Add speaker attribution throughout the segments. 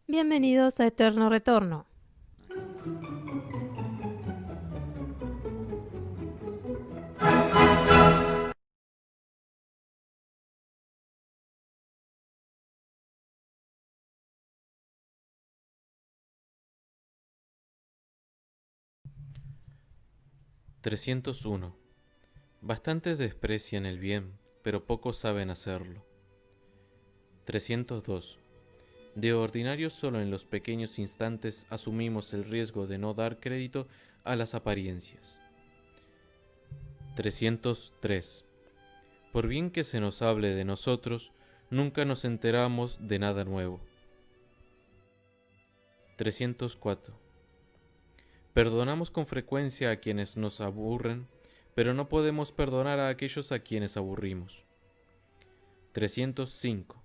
Speaker 1: Bienvenidos a Eterno Retorno.
Speaker 2: (301) Bastantes desprecian el bien, pero pocos saben hacerlo. 302. De ordinario solo en los pequeños instantes asumimos el riesgo de no dar crédito a las apariencias. 303. Por bien que se nos hable de nosotros, nunca nos enteramos de nada nuevo. 304. Perdonamos con frecuencia a quienes nos aburren, pero no podemos perdonar a aquellos a quienes aburrimos. 305.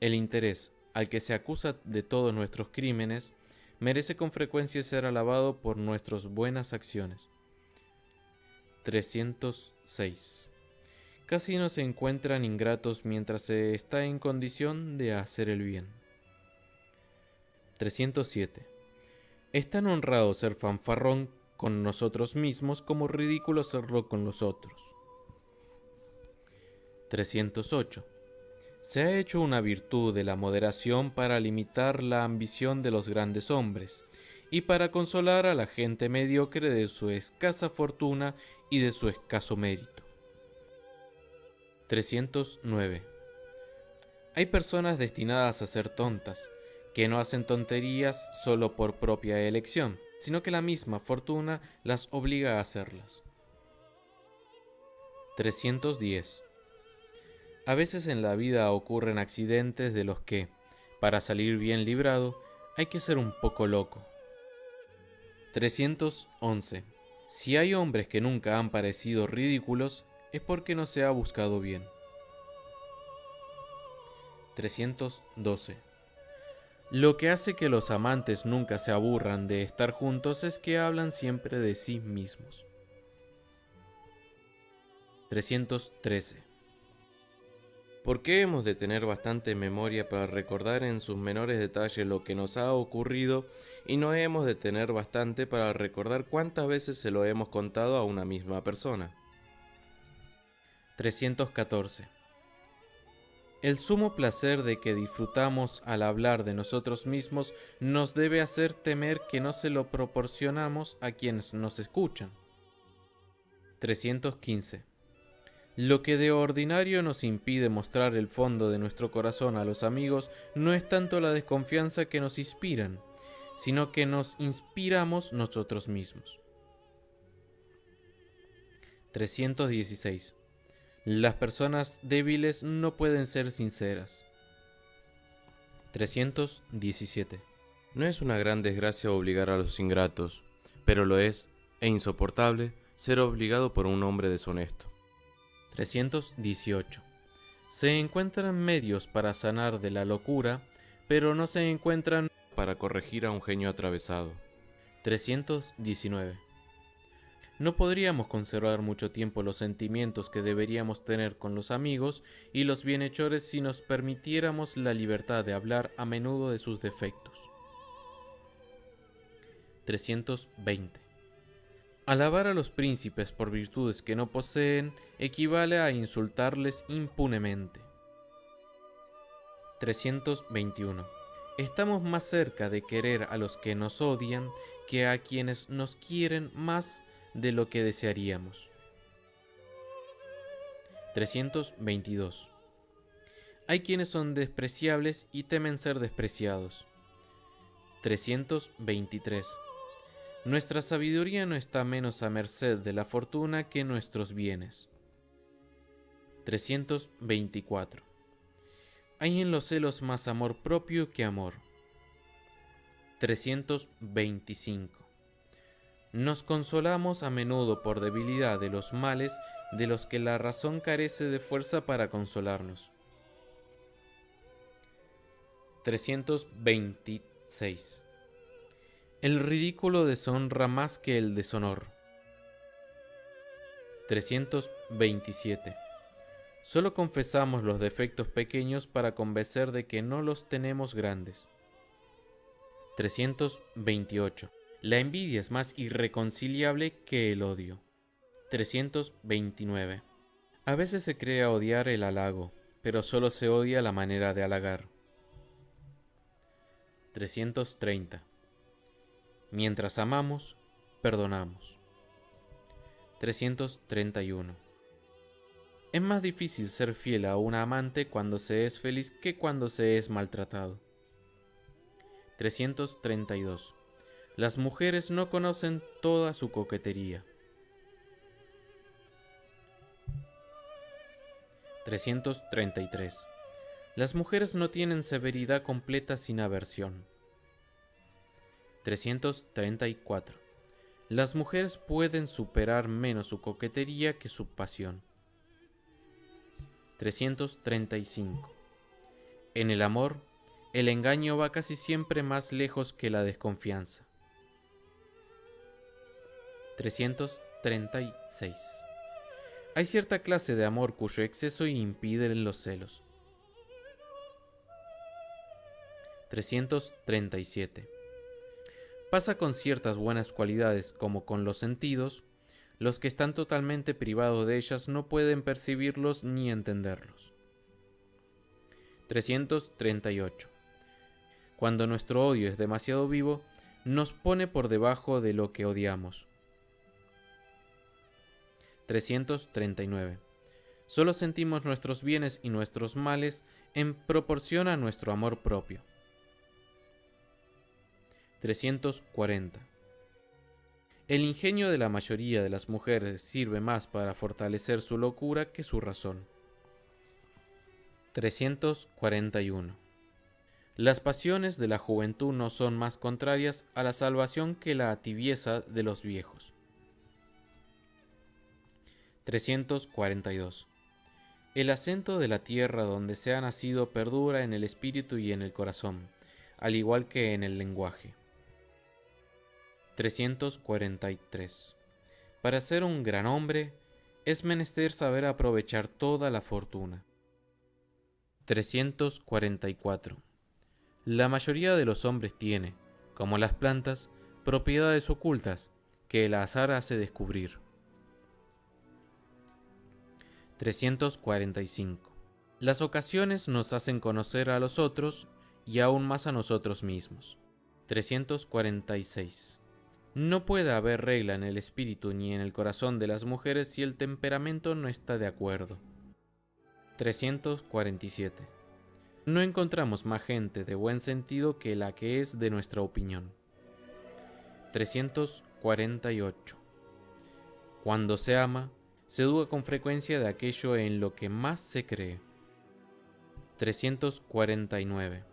Speaker 2: El interés al que se acusa de todos nuestros crímenes merece con frecuencia ser alabado por nuestras buenas acciones. 306. Casi no se encuentran ingratos mientras se está en condición de hacer el bien. 307. Es tan honrado ser fanfarrón con nosotros mismos como ridículo serlo con los otros. 308. Se ha hecho una virtud de la moderación para limitar la ambición de los grandes hombres y para consolar a la gente mediocre de su escasa fortuna y de su escaso mérito. 309. Hay personas destinadas a ser tontas, que no hacen tonterías solo por propia elección, sino que la misma fortuna las obliga a hacerlas. 310. A veces en la vida ocurren accidentes de los que, para salir bien librado, hay que ser un poco loco. 311. Si hay hombres que nunca han parecido ridículos, es porque no se ha buscado bien. 312. Lo que hace que los amantes nunca se aburran de estar juntos es que hablan siempre de sí mismos. 313. ¿Por qué hemos de tener bastante memoria para recordar en sus menores detalles lo que nos ha ocurrido y no hemos de tener bastante para recordar cuántas veces se lo hemos contado a una misma persona? 314. El sumo placer de que disfrutamos al hablar de nosotros mismos nos debe hacer temer que no se lo proporcionamos a quienes nos escuchan. 315. Lo que de ordinario nos impide mostrar el fondo de nuestro corazón a los amigos no es tanto la desconfianza que nos inspiran, sino que nos inspiramos nosotros mismos. 316. Las personas débiles no pueden ser sinceras. 317. No es una gran desgracia obligar a los ingratos, pero lo es, e insoportable, ser obligado por un hombre deshonesto. 318. Se encuentran medios para sanar de la locura, pero no se encuentran para corregir a un genio atravesado. 319. No podríamos conservar mucho tiempo los sentimientos que deberíamos tener con los amigos y los bienhechores si nos permitiéramos la libertad de hablar a menudo de sus defectos. 320. Alabar a los príncipes por virtudes que no poseen equivale a insultarles impunemente. 321. Estamos más cerca de querer a los que nos odian que a quienes nos quieren más de lo que desearíamos. 322. Hay quienes son despreciables y temen ser despreciados. 323. Nuestra sabiduría no está menos a merced de la fortuna que nuestros bienes. 324. Hay en los celos más amor propio que amor. 325. Nos consolamos a menudo por debilidad de los males de los que la razón carece de fuerza para consolarnos. 326. El ridículo deshonra más que el deshonor. 327. Solo confesamos los defectos pequeños para convencer de que no los tenemos grandes. 328. La envidia es más irreconciliable que el odio. 329. A veces se cree odiar el halago, pero solo se odia la manera de halagar. 330. Mientras amamos, perdonamos. 331. Es más difícil ser fiel a un amante cuando se es feliz que cuando se es maltratado. 332. Las mujeres no conocen toda su coquetería. 333. Las mujeres no tienen severidad completa sin aversión. 334. Las mujeres pueden superar menos su coquetería que su pasión. 335. En el amor, el engaño va casi siempre más lejos que la desconfianza. 336. Hay cierta clase de amor cuyo exceso impide los celos. 337. Pasa con ciertas buenas cualidades como con los sentidos, los que están totalmente privados de ellas no pueden percibirlos ni entenderlos. 338. Cuando nuestro odio es demasiado vivo, nos pone por debajo de lo que odiamos. 339. Solo sentimos nuestros bienes y nuestros males en proporción a nuestro amor propio. 340. El ingenio de la mayoría de las mujeres sirve más para fortalecer su locura que su razón. 341. Las pasiones de la juventud no son más contrarias a la salvación que la tibieza de los viejos. 342. El acento de la tierra donde se ha nacido perdura en el espíritu y en el corazón, al igual que en el lenguaje. 343. Para ser un gran hombre, es menester saber aprovechar toda la fortuna. 344. La mayoría de los hombres tiene, como las plantas, propiedades ocultas que el azar hace descubrir. 345. Las ocasiones nos hacen conocer a los otros y aún más a nosotros mismos. 346. No puede haber regla en el espíritu ni en el corazón de las mujeres si el temperamento no está de acuerdo. 347. No encontramos más gente de buen sentido que la que es de nuestra opinión. 348. Cuando se ama, se duda con frecuencia de aquello en lo que más se cree. 349.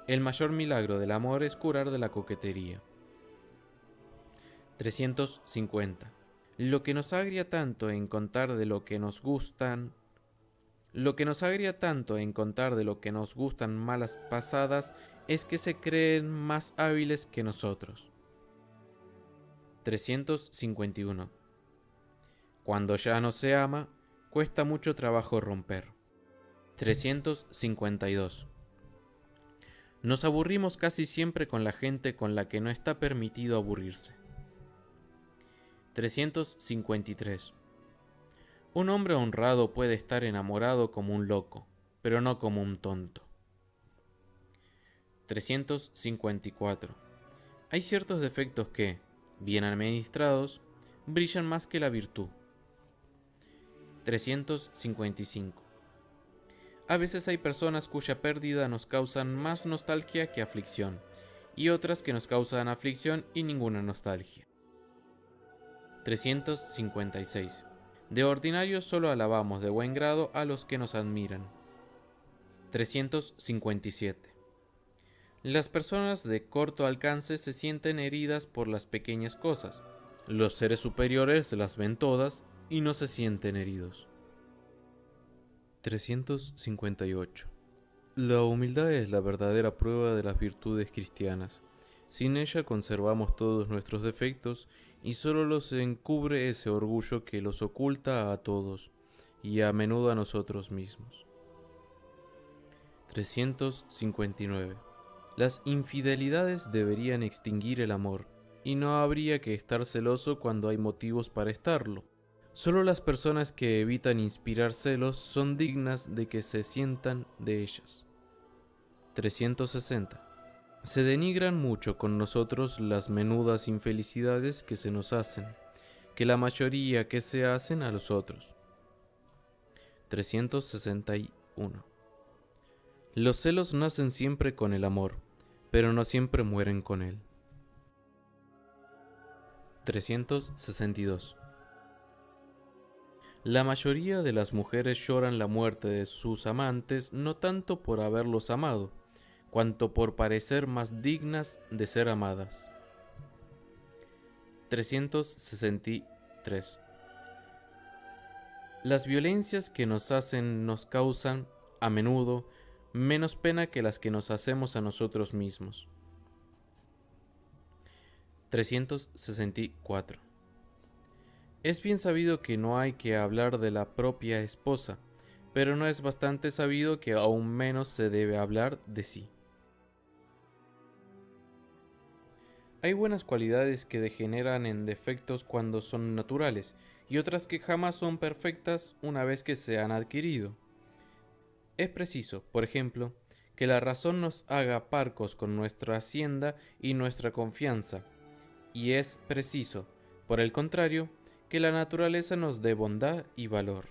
Speaker 2: El mayor milagro del amor es curar de la coquetería. 350. Lo que nos agria tanto en contar de lo que nos gustan malas pasadas es que se creen más hábiles que nosotros. 351. Cuando ya no se ama, cuesta mucho trabajo romper. 352. Nos aburrimos casi siempre con la gente con la que no está permitido aburrirse. 353. Un hombre honrado puede estar enamorado como un loco, pero no como un tonto. 354. Hay ciertos defectos que, bien administrados, brillan más que la virtud. 355. A veces hay personas cuya pérdida nos causan más nostalgia que aflicción, y otras que nos causan aflicción y ninguna nostalgia. 356. De ordinario solo alabamos de buen grado a los que nos admiran. 357. Las personas de corto alcance se sienten heridas por las pequeñas cosas. Los seres superiores las ven todas y no se sienten heridos. 358. La humildad es la verdadera prueba de las virtudes cristianas. Sin ella conservamos todos nuestros defectos y solo los encubre ese orgullo que los oculta a todos y a menudo a nosotros mismos. 359. Las infidelidades deberían extinguir el amor, y no habría que estar celoso cuando hay motivos para estarlo. Solo las personas que evitan inspirar celos son dignas de que se sientan de ellas. 360. Se denigran mucho con nosotros las menudas infelicidades que se nos hacen, que la mayoría que se hacen a los otros. 361. Los celos nacen siempre con el amor, pero no siempre mueren con él. 362. La mayoría de las mujeres lloran la muerte de sus amantes no tanto por haberlos amado, cuanto por parecer más dignas de ser amadas. 363. Las violencias que nos hacen nos causan, a menudo, menos pena que las que nos hacemos a nosotros mismos. 364. Es bien sabido que no hay que hablar de la propia esposa, pero no es bastante sabido que aún menos se debe hablar de sí. Hay buenas cualidades que degeneran en defectos cuando son naturales, y otras que jamás son perfectas una vez que se han adquirido. Es preciso, por ejemplo, que la razón nos haga parcos con nuestra hacienda y nuestra confianza, y es preciso, por el contrario, que la naturaleza nos dé bondad y valor.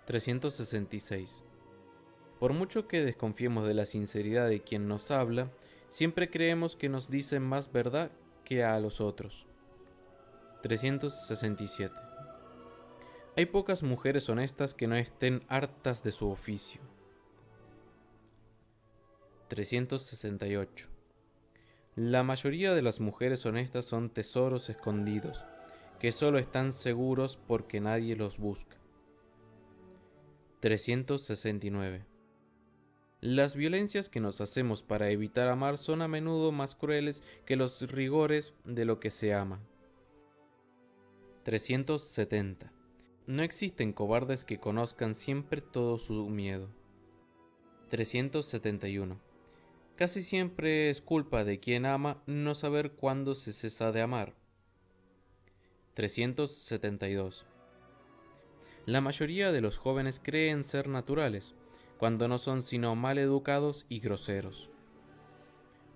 Speaker 2: 366. Por mucho que desconfiemos de la sinceridad de quien nos habla, siempre creemos que nos dicen más verdad que a los otros. 367. Hay pocas mujeres honestas que no estén hartas de su oficio. 368. La mayoría de las mujeres honestas son tesoros escondidos, que solo están seguros porque nadie los busca. 369. Las violencias que nos hacemos para evitar amar son a menudo más crueles que los rigores de lo que se ama. 370. No existen cobardes que conozcan siempre todo su miedo. 371. Casi siempre es culpa de quien ama no saber cuándo se cesa de amar. 372. La mayoría de los jóvenes creen ser naturales, cuando no son sino mal educados y groseros.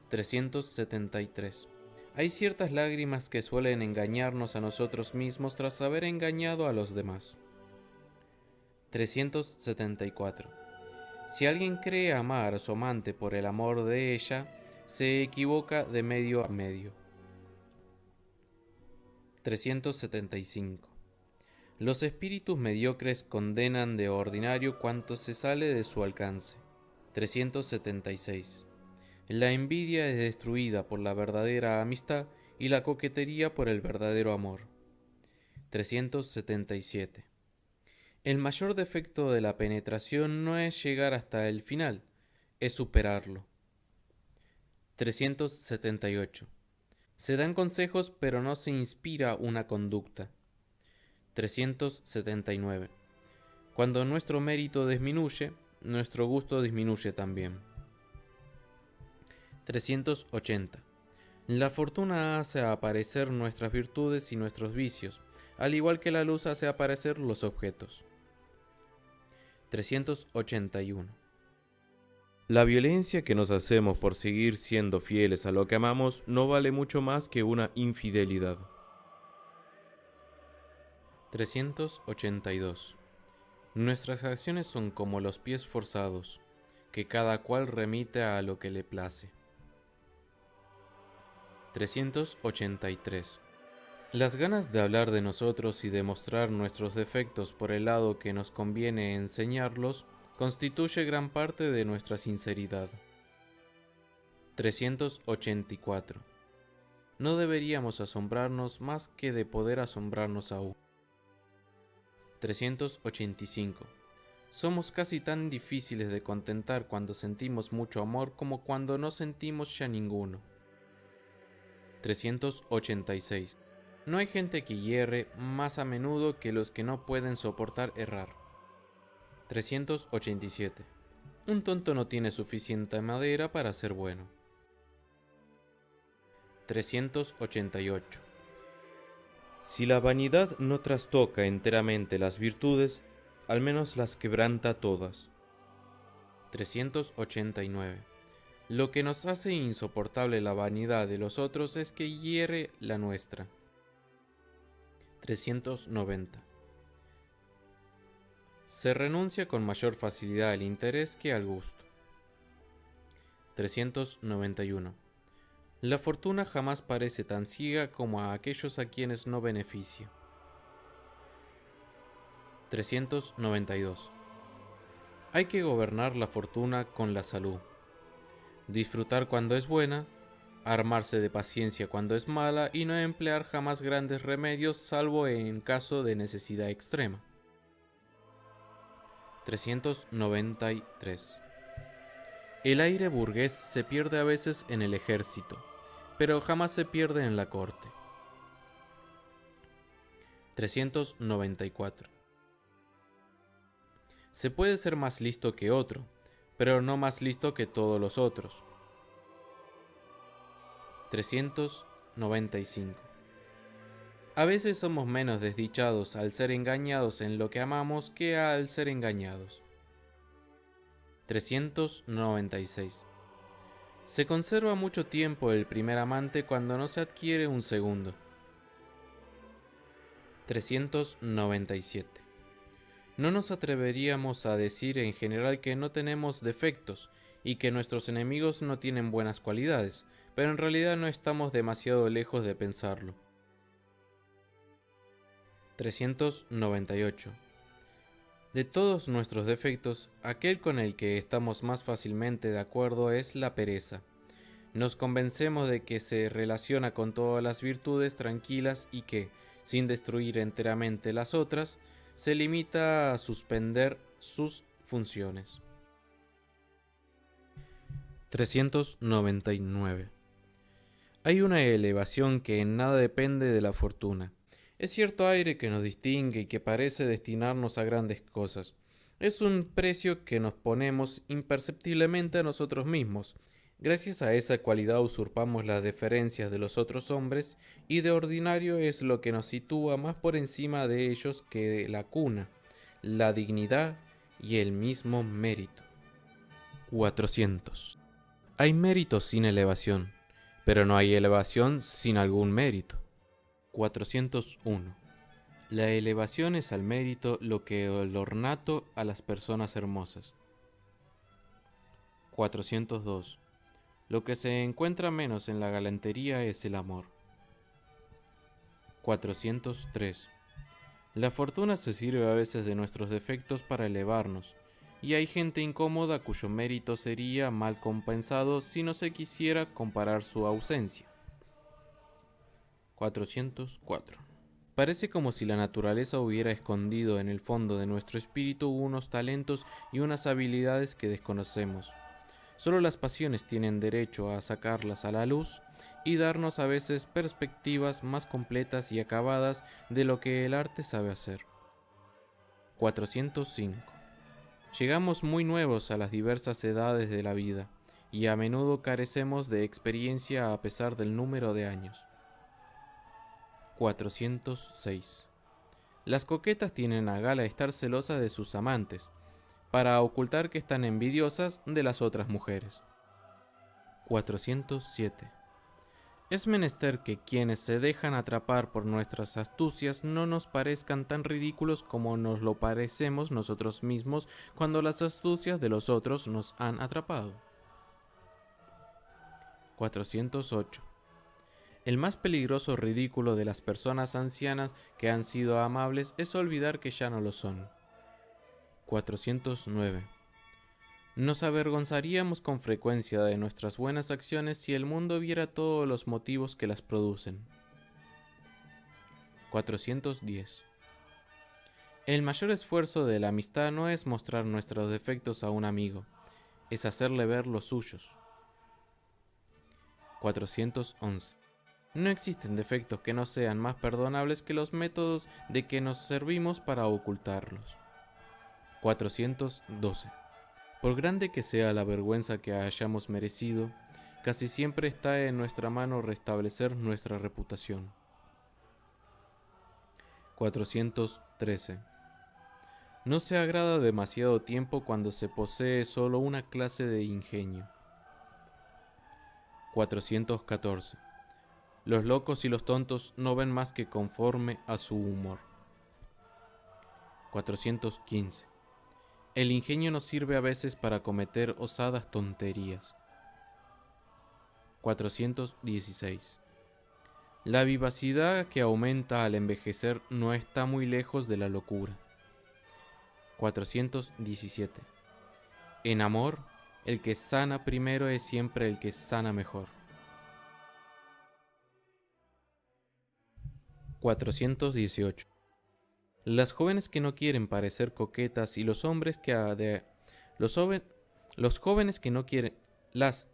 Speaker 2: 373. Hay ciertas lágrimas que suelen engañarnos a nosotros mismos tras haber engañado a los demás. 374. Si alguien cree amar a su amante por el amor de ella, se equivoca de medio a medio. 375. Los espíritus mediocres condenan de ordinario cuanto se sale de su alcance. 376. La envidia es destruida por la verdadera amistad y la coquetería por el verdadero amor. 377. El mayor defecto de la penetración no es llegar hasta el final, es superarlo. 378. Se dan consejos pero no se inspira una conducta. 379. Cuando nuestro mérito disminuye, nuestro gusto disminuye también. 380. La fortuna hace aparecer nuestras virtudes y nuestros vicios, al igual que la luz hace aparecer los objetos. 381. La violencia que nos hacemos por seguir siendo fieles a lo que amamos no vale mucho más que una infidelidad. 382. Nuestras acciones son como los pies forzados, que cada cual remite a lo que le place. 383. Las ganas de hablar de nosotros y de mostrar nuestros defectos por el lado que nos conviene enseñarlos constituye gran parte de nuestra sinceridad. 384. No deberíamos asombrarnos más que de poder asombrarnos aún. 385. Somos casi tan difíciles de contentar cuando sentimos mucho amor como cuando no sentimos ya ninguno. 386. No hay gente que hierre más a menudo que los que no pueden soportar errar. 387. Un tonto no tiene suficiente madera para ser bueno. 388. Si la vanidad no trastoca enteramente las virtudes, al menos las quebranta todas. 389. Lo que nos hace insoportable la vanidad de los otros es que hiere la nuestra. 390. Se renuncia con mayor facilidad al interés que al gusto. 391. La fortuna jamás parece tan ciega como a aquellos a quienes no beneficia. 392. Hay que gobernar la fortuna con la salud, disfrutar cuando es buena, armarse de paciencia cuando es mala y no emplear jamás grandes remedios salvo en caso de necesidad extrema. 393. El aire burgués se pierde a veces en el ejército, pero jamás se pierde en la corte. 394. Se puede ser más listo que otro, pero no más listo que todos los otros. 395. A veces somos menos desdichados al ser engañados en lo que amamos que al ser engañados. 396. Se conserva mucho tiempo el primer amante cuando no se adquiere un segundo. 397. No nos atreveríamos a decir en general que no tenemos defectos y que nuestros enemigos no tienen buenas cualidades, pero en realidad no estamos demasiado lejos de pensarlo. 398. De todos nuestros defectos, aquel con el que estamos más fácilmente de acuerdo es la pereza. Nos convencemos de que se relaciona con todas las virtudes tranquilas y que, sin destruir enteramente las otras, se limita a suspender sus funciones. 399. Hay una elevación que en nada depende de la fortuna. Es cierto aire que nos distingue y que parece destinarnos a grandes cosas. Es un precio que nos ponemos imperceptiblemente a nosotros mismos. Gracias a esa cualidad usurpamos las deferencias de los otros hombres y de ordinario es lo que nos sitúa más por encima de ellos que la cuna, la dignidad y el mismo mérito. 400. Hay méritos sin elevación, pero no hay elevación sin algún mérito. 401. La elevación es al mérito lo que el ornato a las personas hermosas. 402. Lo que se encuentra menos en la galantería es el amor. 403. La fortuna se sirve a veces de nuestros defectos para elevarnos, y hay gente incómoda cuyo mérito sería mal compensado si no se quisiera comparar su ausencia. 404. Parece como si la naturaleza hubiera escondido en el fondo de nuestro espíritu unos talentos y unas habilidades que desconocemos. Solo las pasiones tienen derecho a sacarlas a la luz y darnos a veces perspectivas más completas y acabadas de lo que el arte sabe hacer. 405. Llegamos muy nuevos a las diversas edades de la vida y a menudo carecemos de experiencia a pesar del número de años. 406. Las coquetas tienen a gala estar celosas de sus amantes, para ocultar que están envidiosas de las otras mujeres. 407. Es menester que quienes se dejan atrapar por nuestras astucias no nos parezcan tan ridículos como nos lo parecemos nosotros mismos cuando las astucias de los otros nos han atrapado. 408. El más peligroso ridículo de las personas ancianas que han sido amables es olvidar que ya no lo son. 409. Nos avergonzaríamos con frecuencia de nuestras buenas acciones si el mundo viera todos los motivos que las producen. 410. El mayor esfuerzo de la amistad no es mostrar nuestros defectos a un amigo, es hacerle ver los suyos. 411. No existen defectos que no sean más perdonables que los métodos de que nos servimos para ocultarlos. 412. Por grande que sea la vergüenza que hayamos merecido, casi siempre está en nuestra mano restablecer nuestra reputación. 413. No se agrada demasiado tiempo cuando se posee solo una clase de ingenio. 414. Los locos y los tontos no ven más que conforme a su humor. 415. El ingenio nos sirve a veces para cometer osadas tonterías. 416. La vivacidad que aumenta al envejecer no está muy lejos de la locura. 417. En amor, el que sana primero es siempre el que sana mejor. 418. Las jóvenes que no quieren parecer coquetas y los hombres que los jóvenes que no quieren las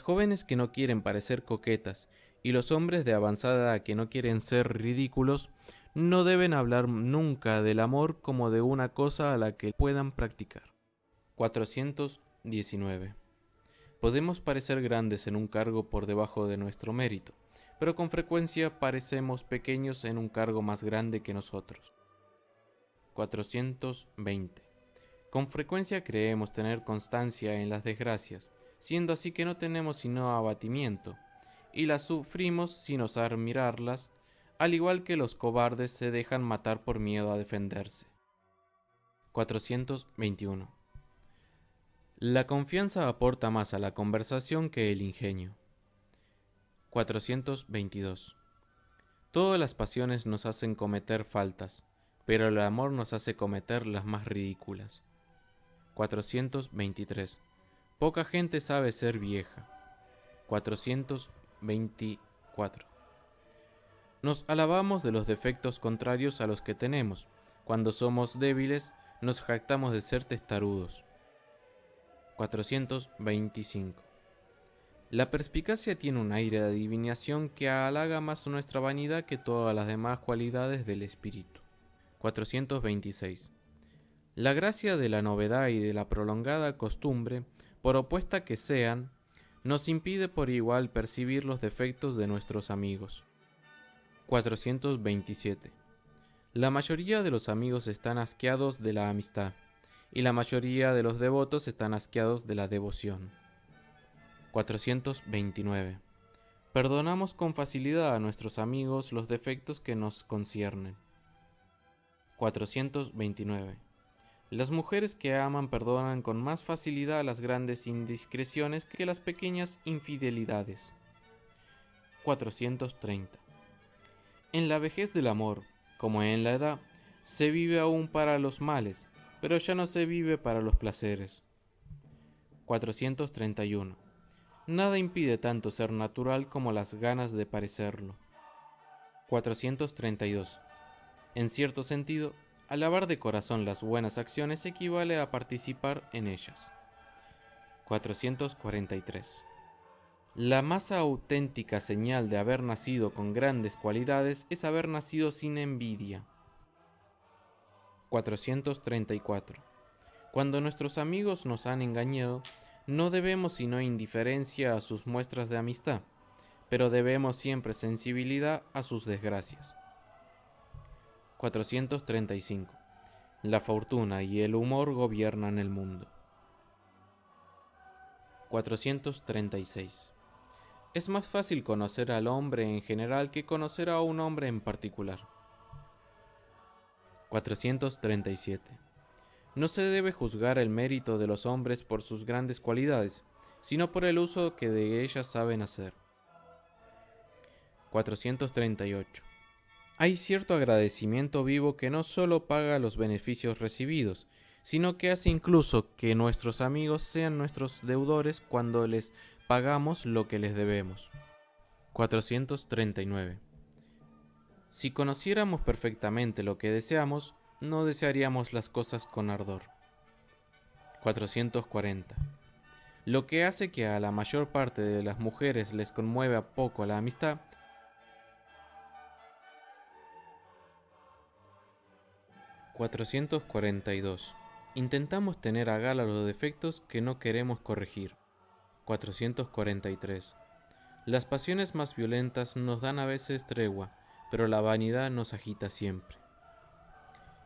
Speaker 2: jóvenes que no quieren parecer coquetas y los hombres de avanzada edad que no quieren ser ridículos no deben hablar nunca del amor como de una cosa a la que puedan practicar. 419. Podemos parecer grandes en un cargo por debajo de nuestro mérito, pero con frecuencia parecemos pequeños en un cargo más grande que nosotros. 420. Con frecuencia creemos tener constancia en las desgracias, siendo así que no tenemos sino abatimiento, y las sufrimos sin osar mirarlas, al igual que los cobardes se dejan matar por miedo a defenderse. 421. La confianza aporta más a la conversación que el ingenio. 422. Todas las pasiones nos hacen cometer faltas, pero el amor nos hace cometer las más ridículas. 423. Poca gente sabe ser vieja. 424. Nos alabamos de los defectos contrarios a los que tenemos. Cuando somos débiles, nos jactamos de ser testarudos. 425. La perspicacia tiene un aire de adivinación que halaga más nuestra vanidad que todas las demás cualidades del espíritu. 426. La gracia de la novedad y de la prolongada costumbre, por opuesta que sean, nos impide por igual percibir los defectos de nuestros amigos. 427. La mayoría de los amigos están asqueados de la amistad, y la mayoría de los devotos están asqueados de la devoción. 429. Perdonamos con facilidad a nuestros amigos los defectos que nos conciernen. 429. Las mujeres que aman perdonan con más facilidad las grandes indiscreciones que las pequeñas infidelidades. 430. En la vejez del amor, como en la edad, se vive aún para los males, pero ya no se vive para los placeres. 431. Nada impide tanto ser natural como las ganas de parecerlo. 432. En cierto sentido, alabar de corazón las buenas acciones equivale a participar en ellas. 443. La más auténtica señal de haber nacido con grandes cualidades es haber nacido sin envidia. 434. Cuando nuestros amigos nos han engañado, no debemos sino indiferencia a sus muestras de amistad, pero debemos siempre sensibilidad a sus desgracias. 435. La fortuna y el humor gobiernan el mundo. 436. Es más fácil conocer al hombre en general que conocer a un hombre en particular. 437. No se debe juzgar el mérito de los hombres por sus grandes cualidades, sino por el uso que de ellas saben hacer. 438. Hay cierto agradecimiento vivo que no solo paga los beneficios recibidos, sino que hace incluso que nuestros amigos sean nuestros deudores cuando les pagamos lo que les debemos. 439. Si conociéramos perfectamente lo que deseamos, no desearíamos las cosas con ardor. 440. Lo que hace que a la mayor parte de las mujeres les conmueva poco la amistad, 442. Intentamos tener a gala los defectos que no queremos corregir. 443. Las pasiones más violentas nos dan a veces tregua, pero la vanidad nos agita siempre.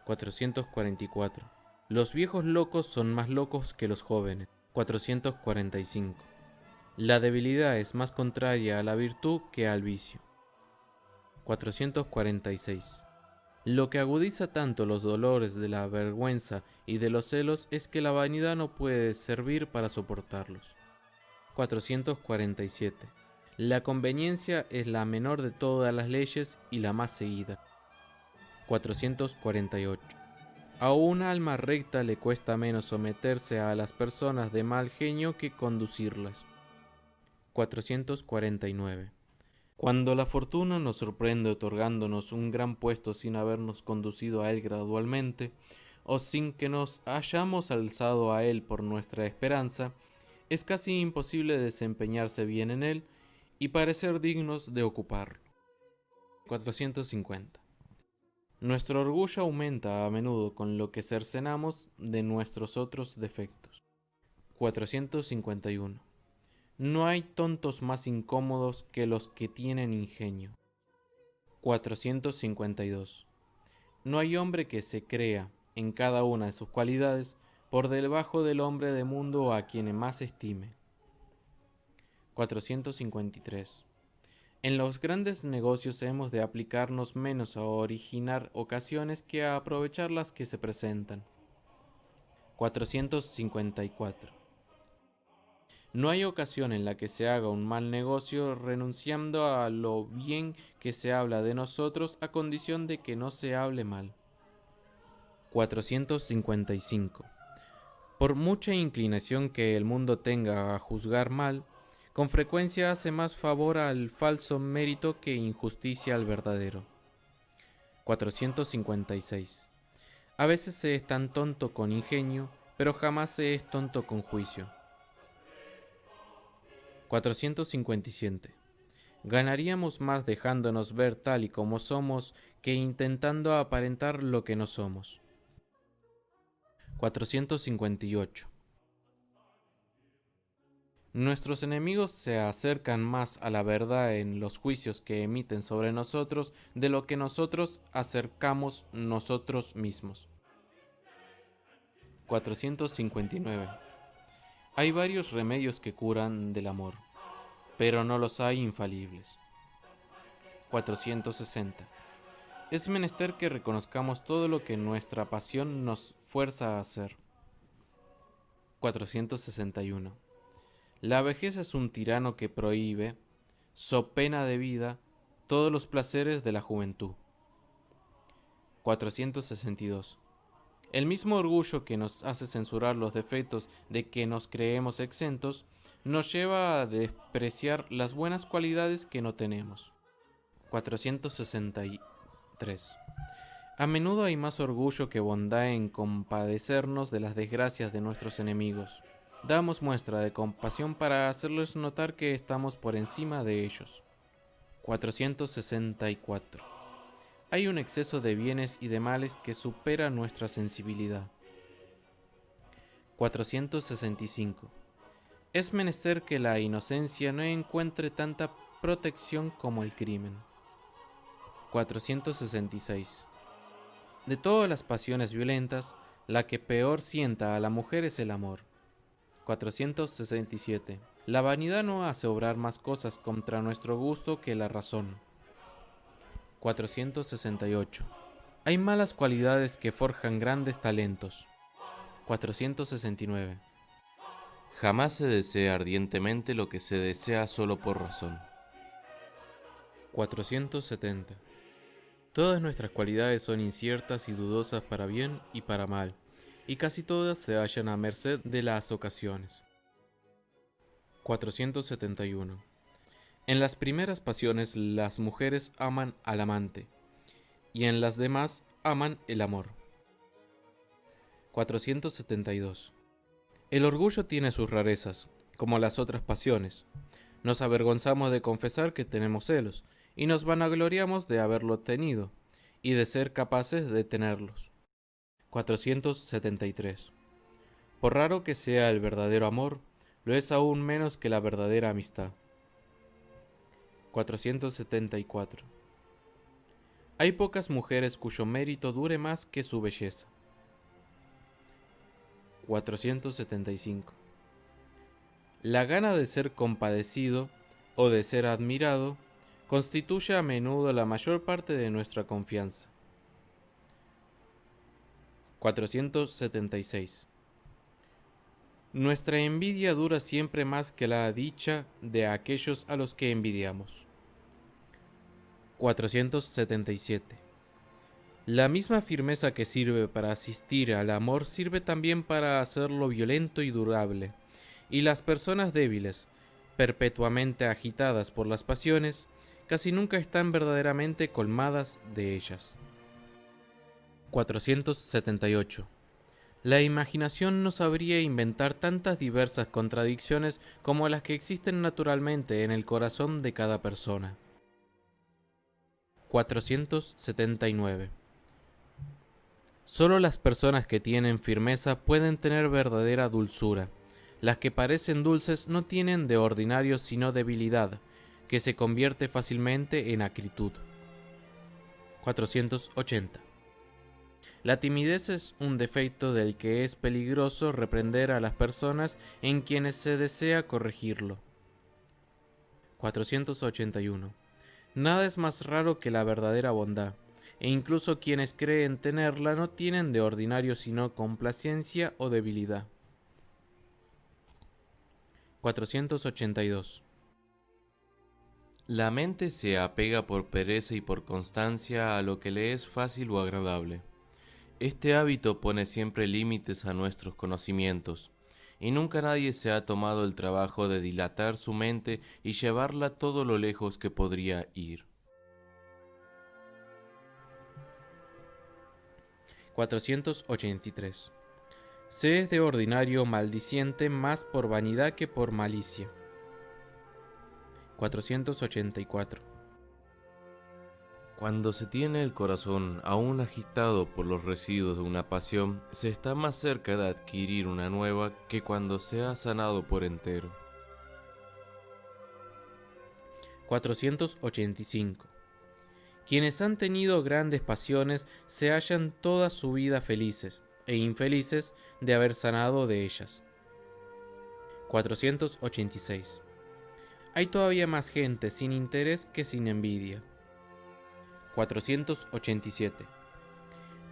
Speaker 2: 444. Los viejos locos son más locos que los jóvenes. 445. La debilidad es más contraria a la virtud que al vicio. 446. Lo que agudiza tanto los dolores de la vergüenza y de los celos es que la vanidad no puede servir para soportarlos. 447. La conveniencia es la menor de todas las leyes y la más seguida. 448. A un alma recta le cuesta menos someterse a las personas de mal genio que conducirlas. 449. Cuando la fortuna nos sorprende otorgándonos un gran puesto sin habernos conducido a él gradualmente, o sin que nos hayamos alzado a él por nuestra esperanza, es casi imposible desempeñarse bien en él y parecer dignos de ocuparlo. 450. Nuestro orgullo aumenta a menudo con lo que cercenamos de nuestros otros defectos. 451. No hay tontos más incómodos que los que tienen ingenio. 452. No hay hombre que se crea, en cada una de sus cualidades, por debajo del hombre de mundo a quien más estime. 453. En los grandes negocios hemos de aplicarnos menos a originar ocasiones que a aprovechar las que se presentan. 454. No hay ocasión en la que se haga un mal negocio renunciando a lo bien que se habla de nosotros a condición de que no se hable mal. 455. Por mucha inclinación que el mundo tenga a juzgar mal, con frecuencia hace más favor al falso mérito que injusticia al verdadero. 456. A veces se es tan tonto con ingenio, pero jamás se es tonto con juicio. 457. Ganaríamos más dejándonos ver tal y como somos que intentando aparentar lo que no somos. 458. Nuestros enemigos se acercan más a la verdad en los juicios que emiten sobre nosotros de lo que nosotros acercamos nosotros mismos. 459. Hay varios remedios que curan del amor, pero no los hay infalibles. 460. Es menester que reconozcamos todo lo que nuestra pasión nos fuerza a hacer. 461. La vejez es un tirano que prohíbe, so pena de vida, todos los placeres de la juventud. 462. El mismo orgullo que nos hace censurar los defectos de que nos creemos exentos, nos lleva a despreciar las buenas cualidades que no tenemos. 463. A menudo hay más orgullo que bondad en compadecernos de las desgracias de nuestros enemigos. Damos muestra de compasión para hacerles notar que estamos por encima de ellos. 464. Hay un exceso de bienes y de males que supera nuestra sensibilidad. 465. Es menester que la inocencia no encuentre tanta protección como el crimen. 466. De todas las pasiones violentas, la que peor sienta a la mujer es el amor. 467. La vanidad no hace obrar más cosas contra nuestro gusto que la razón. 468. Hay malas cualidades que forjan grandes talentos. 469. Jamás se desea ardientemente lo que se desea solo por razón. 470. Todas nuestras cualidades son inciertas y dudosas para bien y para mal, y casi todas se hallan a merced de las ocasiones. 471. En las primeras pasiones las mujeres aman al amante, y en las demás aman el amor. 472. El orgullo tiene sus rarezas, como las otras pasiones. Nos avergonzamos de confesar que tenemos celos, y nos vanagloriamos de haberlo tenido, y de ser capaces de tenerlos. 473. Por raro que sea el verdadero amor, lo es aún menos que la verdadera amistad. 474. Hay pocas mujeres cuyo mérito dure más que su belleza. 475. La gana de ser compadecido o de ser admirado constituye a menudo la mayor parte de nuestra confianza. 476. Nuestra envidia dura siempre más que la dicha de aquellos a los que envidiamos. 477. La misma firmeza que sirve para asistir al amor sirve también para hacerlo violento y durable, y las personas débiles, perpetuamente agitadas por las pasiones, casi nunca están verdaderamente colmadas de ellas. 478. La imaginación no sabría inventar tantas diversas contradicciones como las que existen naturalmente en el corazón de cada persona. 479. Solo las personas que tienen firmeza pueden tener verdadera dulzura. Las que parecen dulces no tienen de ordinario sino debilidad, que se convierte fácilmente en acritud. 480. La timidez es un defecto del que es peligroso reprender a las personas en quienes se desea corregirlo. 481. Nada es más raro que la verdadera bondad, e incluso quienes creen tenerla no tienen de ordinario sino complacencia o debilidad. 482. La mente se apega por pereza y por constancia a lo que le es fácil o agradable. Este hábito pone siempre límites a nuestros conocimientos, y nunca nadie se ha tomado el trabajo de dilatar su mente y llevarla todo lo lejos que podría ir. 483. Se es de ordinario maldiciente más por vanidad que por malicia. 484. Cuando se tiene el corazón aún agitado por los residuos de una pasión, se está más cerca de adquirir una nueva que cuando se ha sanado por entero. 485. Quienes han tenido grandes pasiones se hallan toda su vida felices e infelices de haber sanado de ellas. 486. Hay todavía más gente sin interés que sin envidia. 487.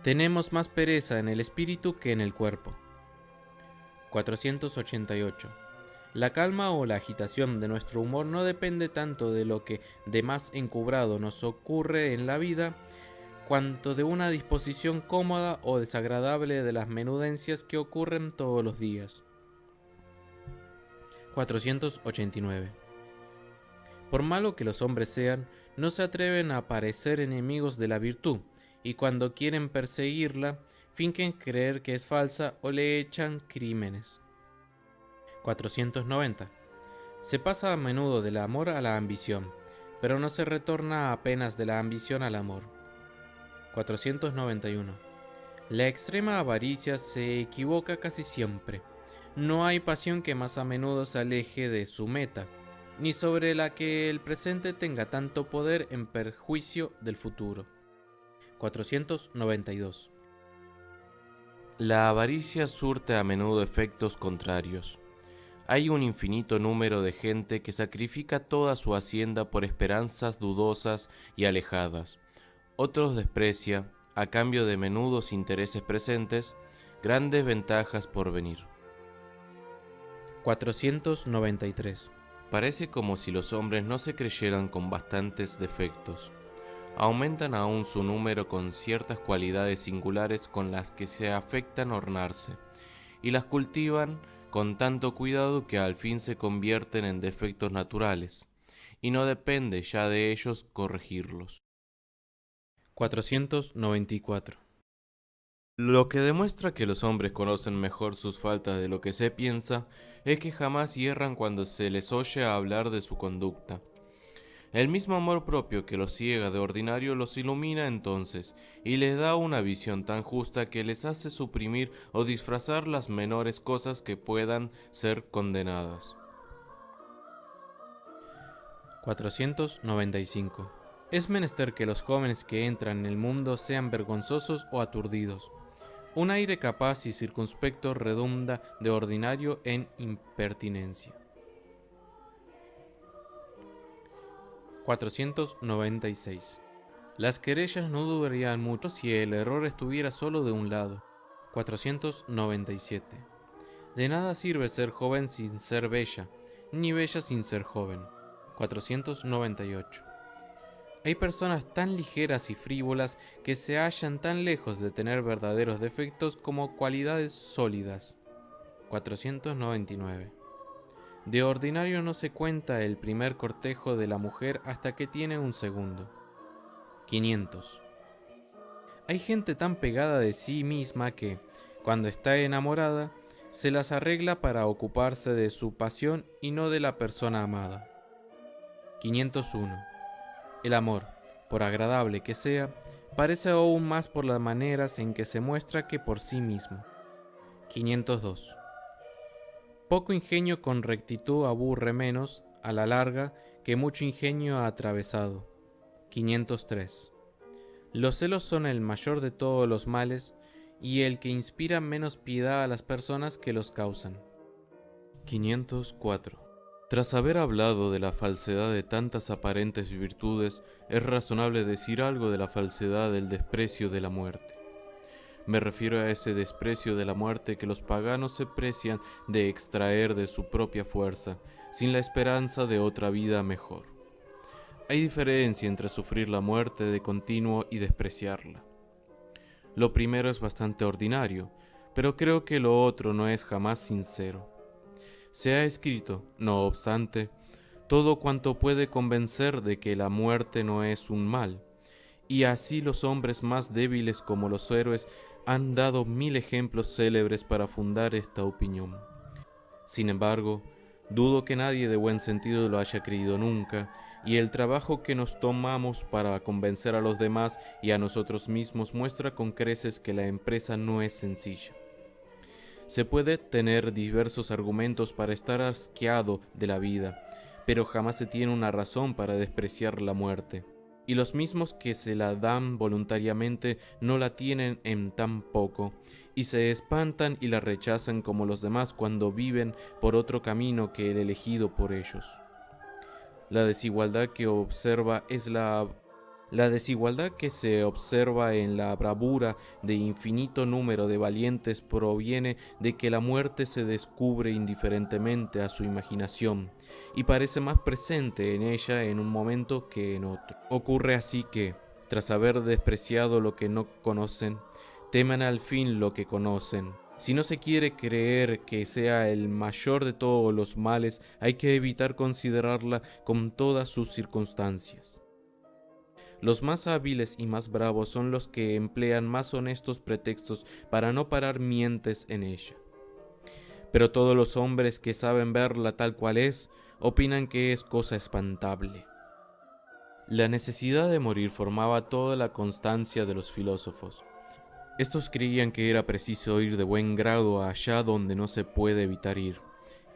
Speaker 2: Tenemos más pereza en el espíritu que en el cuerpo. 488. La calma o la agitación de nuestro humor no depende tanto de lo que de más encubrado nos ocurre en la vida, cuanto de una disposición cómoda o desagradable de las menudencias que ocurren todos los días. 489. Por malo que los hombres sean, no se atreven a parecer enemigos de la virtud, y cuando quieren perseguirla, fingen creer que es falsa o le echan crímenes. 490. Se pasa a menudo del amor a la ambición, pero no se retorna apenas de la ambición al amor. 491. La extrema avaricia se equivoca casi siempre. No hay pasión que más a menudo se aleje de su meta, ni sobre la que el presente tenga tanto poder en perjuicio del futuro. 492. La avaricia surte a menudo efectos contrarios. Hay un infinito número de gente que sacrifica toda su hacienda por esperanzas dudosas y alejadas. Otros desprecia, a cambio de menudos intereses presentes, grandes ventajas por venir. 493. Parece como si los hombres no se creyeran con bastantes defectos. Aumentan aún su número con ciertas cualidades singulares con las que se afectan ornarse, y las cultivan con tanto cuidado que al fin se convierten en defectos naturales, y no depende ya de ellos corregirlos. 494. Lo que demuestra que los hombres conocen mejor sus faltas de lo que se piensa es que jamás hierran cuando se les oye hablar de su conducta. El mismo amor propio que los ciega de ordinario los ilumina entonces, y les da una visión tan justa que les hace suprimir o disfrazar las menores cosas que puedan ser condenadas. 495. Es menester que los jóvenes que entran en el mundo sean vergonzosos o aturdidos. Un aire capaz y circunspecto redunda de ordinario en impertinencia. 496. Las querellas no durarían mucho si el error estuviera solo de un lado. 497. De nada sirve ser joven sin ser bella, ni bella sin ser joven. 498. Hay personas tan ligeras y frívolas que se hallan tan lejos de tener verdaderos defectos como cualidades sólidas. 499. De ordinario no se cuenta el primer cortejo de la mujer hasta que tiene un segundo. 500. Hay gente tan pegada de sí misma que, cuando está enamorada, se las arregla para ocuparse de su pasión y no de la persona amada. 501. El amor, por agradable que sea, parece aún más por las maneras en que se muestra que por sí mismo. 502. Poco ingenio con rectitud aburre menos, a la larga, que mucho ingenio atravesado. 503. Los celos son el mayor de todos los males, y el que inspira menos piedad a las personas que los causan. 504. Tras haber hablado de la falsedad de tantas aparentes virtudes, es razonable decir algo de la falsedad del desprecio de la muerte. Me refiero a ese desprecio de la muerte que los paganos se precian de extraer de su propia fuerza, sin la esperanza de otra vida mejor. Hay diferencia entre sufrir la muerte de continuo y despreciarla. Lo primero es bastante ordinario, pero creo que lo otro no es jamás sincero. Se ha escrito, no obstante, todo cuanto puede convencer de que la muerte no es un mal, y así los hombres más débiles como los héroes han dado 1000 ejemplos célebres para fundar esta opinión. Sin embargo, dudo que nadie de buen sentido lo haya creído nunca, y el trabajo que nos tomamos para convencer a los demás y a nosotros mismos muestra con creces que la empresa no es sencilla. Se puede tener diversos argumentos para estar asqueado de la vida, pero jamás se tiene una razón para despreciar la muerte. Y los mismos que se la dan voluntariamente no la tienen en tan poco, y se espantan y la rechazan como los demás cuando viven por otro camino que el elegido por ellos. La desigualdad que se observa en la bravura de infinito número de valientes proviene de que la muerte se descubre indiferentemente a su imaginación y parece más presente en ella en un momento que en otro. Ocurre así que, tras haber despreciado lo que no conocen, temen al fin lo que conocen. Si no se quiere creer que sea el mayor de todos los males, hay que evitar considerarla con todas sus circunstancias. Los más hábiles y más bravos son los que emplean más honestos pretextos para no parar mientes en ella. Pero todos los hombres que saben verla tal cual es, opinan que es cosa espantable. La necesidad de morir formaba toda la constancia de los filósofos. Estos creían que era preciso ir de buen grado allá donde no se puede evitar ir,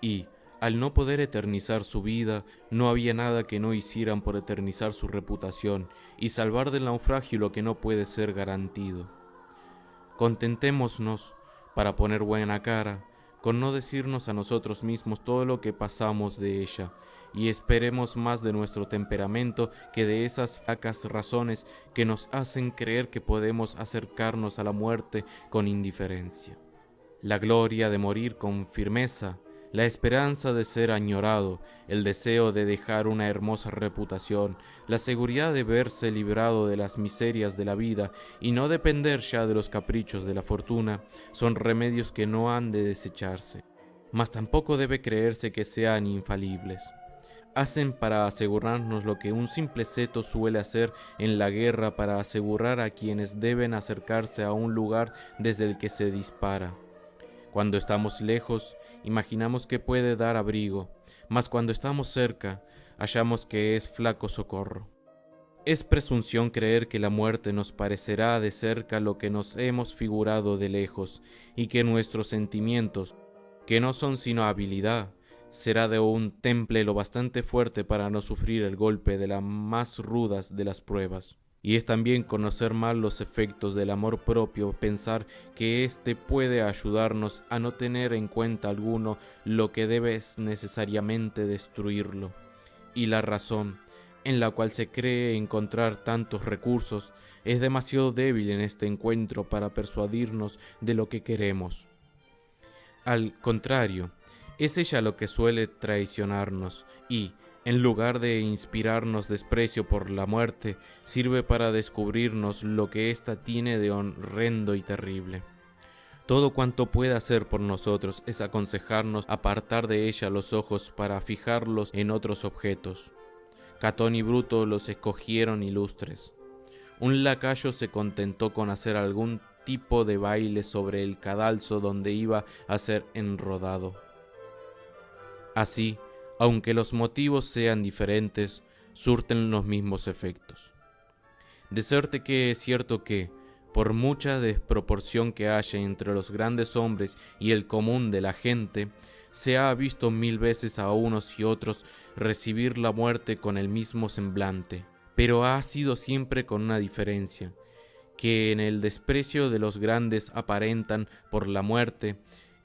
Speaker 2: y, al no poder eternizar su vida, no había nada que no hicieran por eternizar su reputación y salvar del naufragio lo que no puede ser garantido. Contentémonos, para poner buena cara, con no decirnos a nosotros mismos todo lo que pasamos de ella, y esperemos más de nuestro temperamento que de esas flacas razones que nos hacen creer que podemos acercarnos a la muerte con indiferencia. La gloria de morir con firmeza, la esperanza de ser añorado, el deseo de dejar una hermosa reputación, la seguridad de verse librado de las miserias de la vida y no depender ya de los caprichos de la fortuna, son remedios que no han de desecharse, mas tampoco debe creerse que sean infalibles. Hacen para asegurarnos lo que un simple seto suele hacer en la guerra para asegurar a quienes deben acercarse a un lugar desde el que se dispara. Cuando estamos lejos, imaginamos que puede dar abrigo, mas cuando estamos cerca, hallamos que es flaco socorro. Es presunción creer que la muerte nos parecerá de cerca lo que nos hemos figurado de lejos, y que nuestros sentimientos, que no son sino habilidad, será de un temple lo bastante fuerte para no sufrir el golpe de las más rudas de las pruebas. Y es también conocer mal los efectos del amor propio, pensar que éste puede ayudarnos a no tener en cuenta alguno lo que debe necesariamente destruirlo. Y la razón, en la cual se cree encontrar tantos recursos, es demasiado débil en este encuentro para persuadirnos de lo que queremos. Al contrario, es ella lo que suele traicionarnos y, en lugar de inspirarnos desprecio por la muerte, sirve para descubrirnos lo que ésta tiene de horrendo y terrible. Todo cuanto puede hacer por nosotros es aconsejarnos apartar de ella los ojos para fijarlos en otros objetos. Catón y Bruto los escogieron ilustres. Un lacayo se contentó con hacer algún tipo de baile sobre el cadalso donde iba a ser enrodado. Así, aunque los motivos sean diferentes, surten los mismos efectos. De suerte que es cierto que, por mucha desproporción que haya entre los grandes hombres y el común de la gente, se ha visto 1000 veces a unos y otros recibir la muerte con el mismo semblante, pero ha sido siempre con una diferencia, que en el desprecio de los grandes aparentan por la muerte,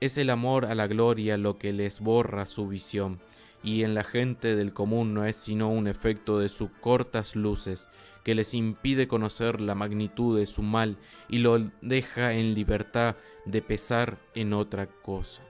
Speaker 2: es el amor a la gloria lo que les borra su visión, y en la gente del común no es sino un efecto de sus cortas luces, que les impide conocer la magnitud de su mal y lo deja en libertad de pensar en otra cosa.